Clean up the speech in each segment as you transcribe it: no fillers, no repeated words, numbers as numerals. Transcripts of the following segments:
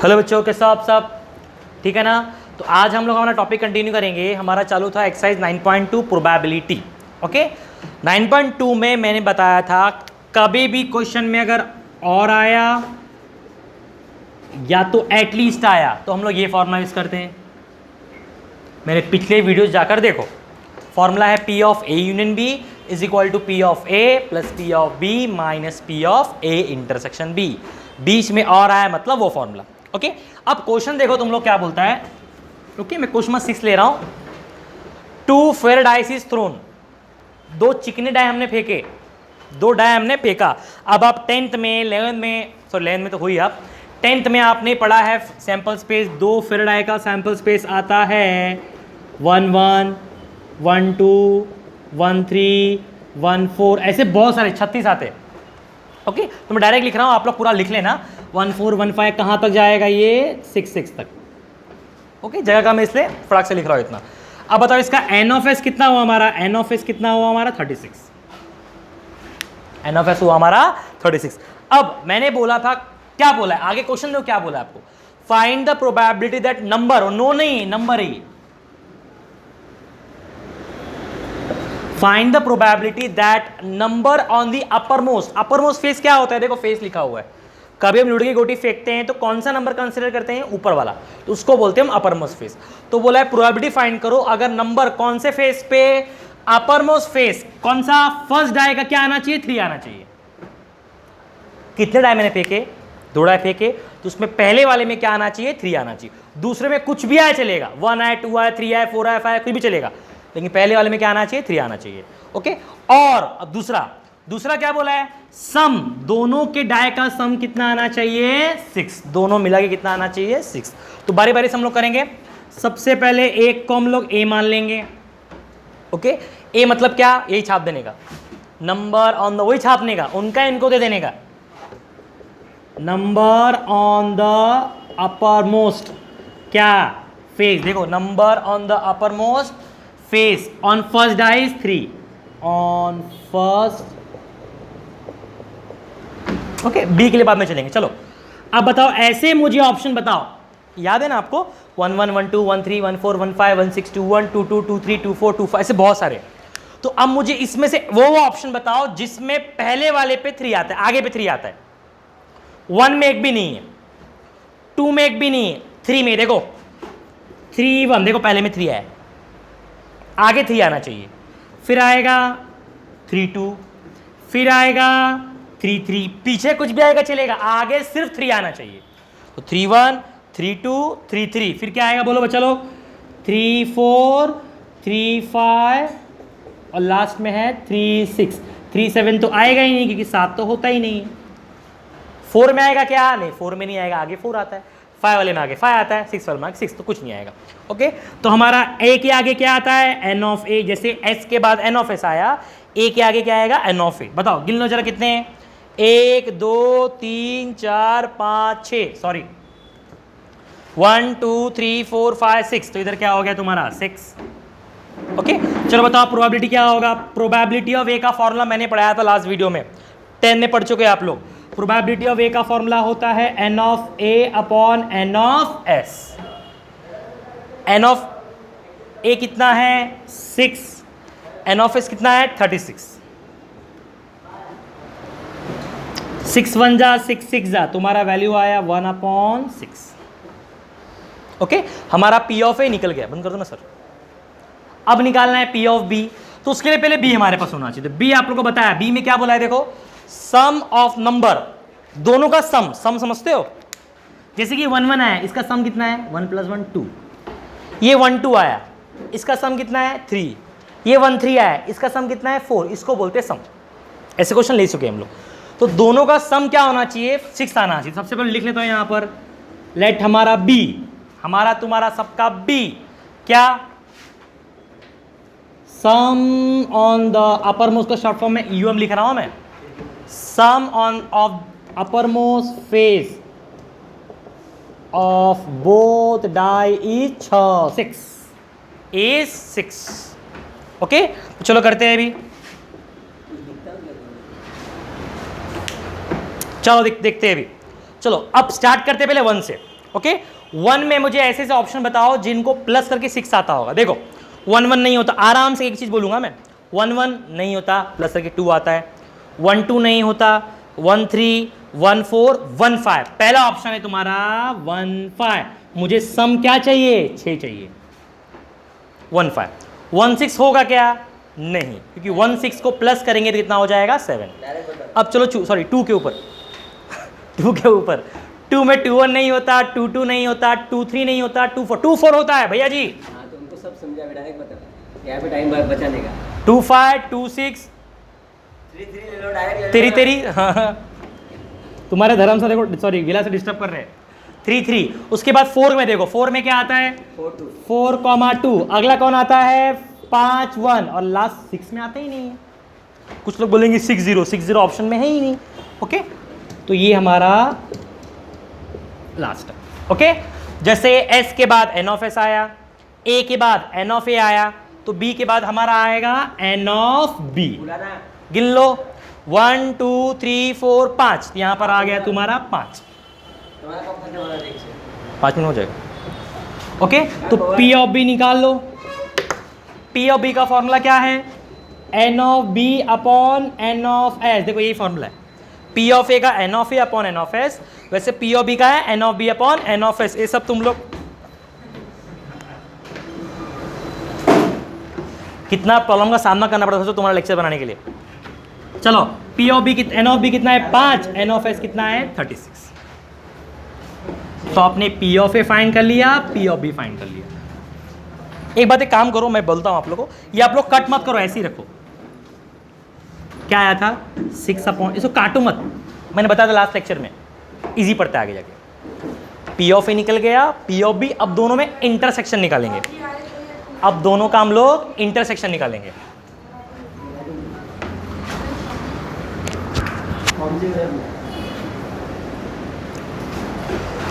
Hello बच्चों, कैसे हो आप सब? ठीक है ना? तो आज हम लोग हमारा टॉपिक कंटिन्यू करेंगे। हमारा चालू था एक्सरसाइज 9.2 प्रोबेबिलिटी। ओके, 9.2 में मैंने बताया था कभी भी क्वेश्चन में अगर और आया या तो एटलीस्ट आया तो हम लोग ये फॉर्मूला यूज करते हैं। मेरे पिछले वीडियोस जाकर देखो। फॉर्मूला है P of A union B is equal to P of A plus P of B minus P of A intersection B। बीच में और आया मतलब वो फॉर्मूला। ओके, अब क्वेश्चन देखो तुम लोग क्या बोलता है। ओके, मैं क्वेश्चन 6 ले रहा हूं। 2 फेयर डाइस इज थ्रोन। 2 चिकने डाई हमने फेंके, 2 डाई हमने फेंका। अब आप 10th में 11th में, सॉरी 11th में तो हुई, आप 10th में आपने पढ़ा है सैंपल स्पेस। 2 फेयर डाई का सैंपल स्पेस आता है 1 1 1 2 1 3 1 4, ऐसे बहुत सारे 36 आते हैं। ओके, तो मैं डायरेक्ट लिख रहा हूं, आप लोग पूरा लिख लेना। 1 4 1 5 कहां तक जाएगा? ये 6 6 तक। ओके, जगह का मैं इसलिए फटाक से लिख रहा हूं इतना। अब बताओ इसका एन ऑफ एस कितना हुआ हमारा? एन ऑफ एस कितना हुआ हमारा? 36। एन ऑफ एस हुआ हमारा 36। अब मैंने बोला था, क्या बोला है आगे क्वेश्चन में, क्या बोला है आपको? Find the probability that number, no नहीं, नंबर है, find the probability that number on the uppermost face. क्या होता है? देखो फेस लिखा हुआ है। कभी हम लुढ़की गोटी फेंकते हैं तो कौन सा नंबर कंसीडर करते हैं? ऊपर वाला, तो उसको बोलते हैं हम अपर मोस्ट फेस। तो बोला है प्रोबेबिलिटी फाइंड करो अगर नंबर कौन से फेस पे, अपर मोस्ट फेस कौन सा, फर्स्ट डाई का क्या आना चाहिए? 3 आना चाहिए। कितने डाई मैंने फेंके? 2 डाई फेंके, तो उसमें पहले वाले में क्या आना चाहिए? 3 आना चाहिए। दूसरे में कुछ भी आए चलेगा, 1 आए, 2 आए, 3 आए, 4 आए, 5 आए, कुछ भी चलेगा, लेकिन पहले वाले में क्या आना चाहिए? 3 आना चाहिए। ओके, और अब दूसरा क्या बोला है? सम, दोनों के डाई का सम कितना आना चाहिए? 6। दोनों मिला के कितना आना चाहिए? 6। तो बारी बारी से हम लोग करेंगे। सबसे पहले एक को हम लोग ए मान लेंगे। ओके, ए मतलब क्या? यही छाप देने का, नंबर ऑन द, वही छापने का, उनका इनको दे देने का। Number on the uppermost क्या? फेस। देखो, number on the uppermost face on first die is 3 on first. Okay, B के लिए बाद में चलेंगे। चलो अब बताओ, ऐसे मुझे ऑप्शन बताओ, याद है ना आपको? 1 1 1 2 1 3 1 4 1 5 1 6 2 1 2 2 2 3 2 4 2 5, ऐसे बहुत सारे। तो अब मुझे इसमें से वो ऑप्शन बताओ जिसमें पहले वाले पे 3 आता है, आगे पे 3 आता है। 1 में एक भी नहीं है, 2 में एक भी नहीं है, 3 में देखो 3 1, देखो पहले में 3 आया, आगे 3 आना चाहिए, फिर आएगा 3 2, फिर आएगा 3 3, पीछे कुछ भी आएगा चलेगा, आगे सिर्फ 3 आना चाहिए। तो 3 1 3 2 3 3, फिर क्या आएगा? बोलो बच्चा लोग। 3 4 3 5 और लास्ट में है 3 6। 3 7 तो आएगा ही नहीं क्योंकि 7 तो होता ही नहीं है। 4 में आएगा क्या? नहीं, 4 में नहीं आएगा, आगे 4 आता है। 5 वाले में आगे 5 आता है, 6 वाले में आगे 6, तो कुछ नहीं आएगा। ओके, तो हमारा ए के आगे क्या आता है? एन ऑफ ए। जैसे एस के बाद एन ऑफ एस आया, ए के आगे क्या आएगा? एन ऑफ ए। बताओ, गिन लो जरा कितने हैं? 1 2 3 4 5 6, सॉरी 1 2 3 4 5 6, तो इधर क्या हो गया तुम्हारा? 6। ओके, चलो बताओ प्रोबेबिलिटी क्या होगा? प्रोबेबिलिटी ऑफ ए का फॉर्मूला मैंने पढ़ाया था लास्ट वीडियो में, 10 में पढ़ चुके हैं आप लोग। प्रोबेबिलिटी ऑफ ए का फॉर्मूला होता है N of A upon N of S. N of A कितना है? 6। एन ऑफ एस कितना है? 36। 6 1 जा 6 6 जा, तुम्हारा वैल्यू आया 1 अपॉन 6। ओके, हमारा पी ऑफ ए निकल गया। बंद कर दो ना सर। अब निकालना है पी ऑफ बी, तो उसके लिए पहले बी हमारे पास होना चाहिए। तो बी आप लोगों को बताया, बी में क्या बोला है? देखो, सम ऑफ नंबर, दोनों का सम समझते हो? जैसे कि 1 1 आया, इसका सम कितना है? 1 + 1 2। ये 1 2 आया, इसका सम कितना है? 3। ये 1 3 आया, इसका सम कितना है? 4। इसको बोलते हैं सम। ऐसे क्वेश्चन ले चुके हैं हम लोग। तो दोनों का सम क्या होना चाहिए? 6 आना चाहिए। सबसे पहले लिख लेता हूं यहां पर, लेट हमारा बी, हमारा तुम्हारा सबका बी क्या? Sum on the uppermost का शॉर्ट फॉर्म में यूएम लिख रहा हूं मैं। Sum on of uppermost face of both die is 6 is 6। Okay, चलो करते हैं अभी। चलो देखते हैं अभी। चलो अब स्टार्ट करते हैं पहले 1 से। ओके 1 में मुझे ऐसे ऐसे ऑप्शन बताओ जिनको प्लस करके 6 आता होगा। देखो 1 1 नहीं होता, आराम से एक चीज बोलूंगा मैं, 1 1 नहीं होता, प्लस करके 2 आता है। 1 2 नहीं होता, 1 3 1 4 1 5, पहला ऑप्शन है तुम्हारा 1 5। मुझे सम क्या चाहिए, 6 चाहिए। 1 5 1 6 होगा क्या, नहीं, क्योंकि 1 6 को प्लस करेंगे तो कितना हो जाएगा 7। अब चलो सॉरी 2 के ऊपर 2 के ऊपर 2 में 2 1 नहीं होता, 2 2 नहीं होता, 2 3 नहीं होता, 2 4 होता है भैया जी। हाँ तो उनको सब समझा, डायरेक्ट बता, यहाँ पे टाइम बचाने का। 2 5 2 6 3 3 ले लो, डायरेक्ट तेरी तेरी हाँ तुम्हारे धर्म से देखो, सॉरी गिला से डिस्टर्ब कर रहे हैं। 3 3 उसके बाद 4 में देखो, 4 में क्या आता है 4 2, अगला कौन आता है 5 1, और लास्ट 6 में आता ही नहीं है। कुछ लोग बोलेंगे 6 0 ऑप्शन में है ही नहीं। ओके तो ये हमारा लास्ट है। ओके जैसे S के बाद N ऑफ S आया, A के बाद N ऑफ A आया, तो B के बाद हमारा आएगा N ऑफ B। गिन लो 1 2 3 4 5, यहां पर आ गया तुम्हारा 5 मिनट हो जाएगा। ओके तो P ऑफ B निकाल लो। P ऑफ B का फॉर्मूला क्या है, N of B upon N of S। देखो यही फॉर्मूला है, P ऑफ A का N of A upon N of S, वैसे P ऑफ B का है N of B upon N of S। ये सब तुम लोग कितना प्रॉब्लम का सामना करना पड़ता है तुम्हारा लेक्चर बनाने के लिए। चलो P of B N of B कितना है 5, N ऑफ S कितना है 36। तो आपने P ऑफ A फाइंड कर लिया, P ऑफ B फाइंड कर लिया। एक बात, एक काम करो, मैं बोलता हूं आप लोगों को, ये आप लोग कट मत करो, ऐसे ही रखो। क्या आया था 6 अपॉन, इसको काटो मत, मैंने बताया था लास्ट लेक्चर में, इजी पड़ता है आगे जाके। P ऑफ A निकल गया, P ऑफ B, अब दोनों में इंटरसेक्शन निकालेंगे। अब दोनों का हम लोग इंटरसेक्शन निकालेंगे।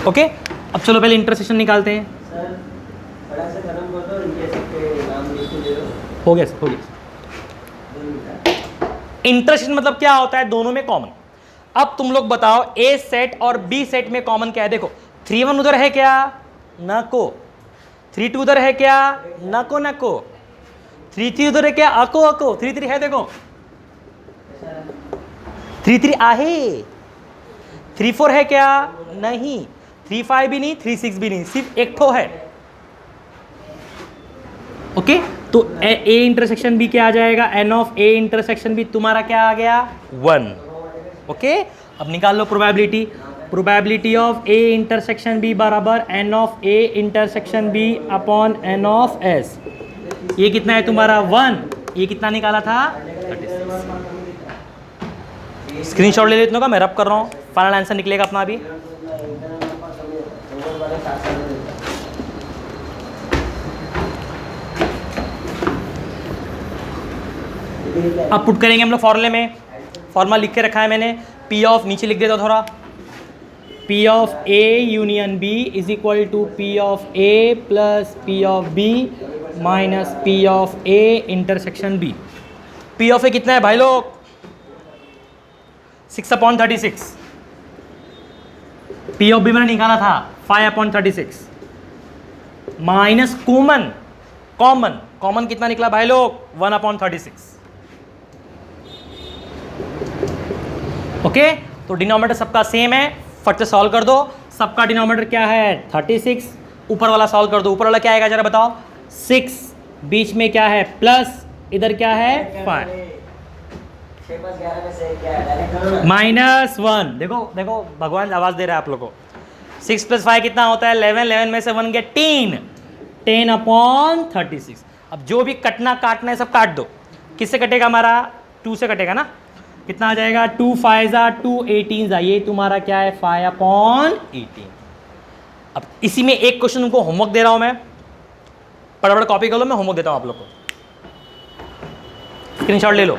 ओके अब चलो पहले इंटरसेक्शन निकालते हैं। हो गया सर, हो गया। इंटरसेक्शन मतलब क्या होता है, दोनों में कॉमन। अब तुम लोग बताओ A सेट और B सेट में कॉमन क्या है। देखो 3 1 उधर है क्या, ना को। 3 2 उधर है क्या, ना को। 3 3 उधर है क्या, अको। 3 3 है, देखो 3 3 आहे। 3 4 है क्या, नहीं। 3 5 भी नहीं, 3 6 भी नहीं, सिर्फ एक ठो है। ओके तो A इंटरसेक्शन B क्या आ जाएगा, N of A intersection B तुम्हारा क्या आ गया 1। ओके अब निकाल लो probability of A intersection B बराबर N of A intersection B upon N of S। ये कितना है तुम्हारा 1, ये कितना निकाला था 36। स्क्रीनशॉट ले लेते हो का, मैं रब कर रहा हूँ, फाइनल आंसर निकलेगा अपना अभी। अब पुट करेंगे हम लोग फॉर्मूले में, फॉर्मूला लिख के रखा है मैंने, P ऑफ, नीचे लिख देता थोड़ा, P of A union B is equal to P of A plus P of B minus P of A intersection B। P of A कितना है भाई लोग 6 अपॉन 36। P ऑफ B मैंने निकाला था 5 अपॉन 36 माइनस कॉमन कितना निकला भाई लोग 1 अपॉन 36। ओके तो डिनोमिनेटर सबका सेम है, फट से सॉल्व कर दो। सबका डिनोमिनेटर क्या है 36, ऊपर वाला सॉल्व कर दो। ऊपर वाला क्या आएगा जरा बताओ 6, बीच में क्या है प्लस, इधर क्या है 5 -1। देखो भगवान आवाज दे रहा है आप लोगों को। 6 + 5 कितना होता है 11, 11 में से 1 गया 10 अपॉन 36। अब जो भी कटना काटना है सब काट दो। किससे कटेगा हमारा 2 से कटेगा ना, कितना आ जाएगा 2 5 2 18, ये तुम्हारा क्या है 5 अपॉन 18। अब इसी में एक क्वेश्चन उनको होमवर्क दे रहा हूं मैं, फटाफट कॉपी कर लो, मैं होमवर्क देता हूं आप लोग को, स्क्रीनशॉट ले लो।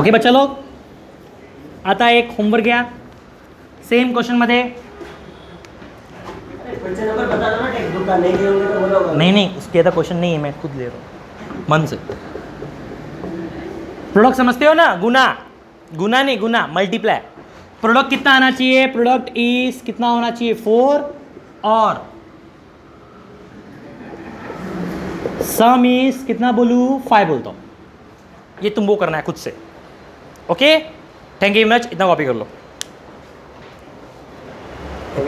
ओके बच्चा लोग, आता है एक होमवर्क गया सेम क्वेश्चन मध्ये। नहीं उसके था क्वेश्चन नहीं है, मैं खुद ले रहा हूँ मन से। प्रोडक्ट समझते हो ना, गुना, गुना नहीं गुना, मल्टीप्लाई। प्रोडक्ट कितना आना चाहिए, प्रोडक्ट इज कितना होना चाहिए 4 और सम इज कितना बोलूं 5 बोलता हूं। ये तुम वो करना है खुद से। Okay, thank you very much, इतना कॉपी कर लो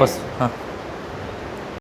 बस। हाँ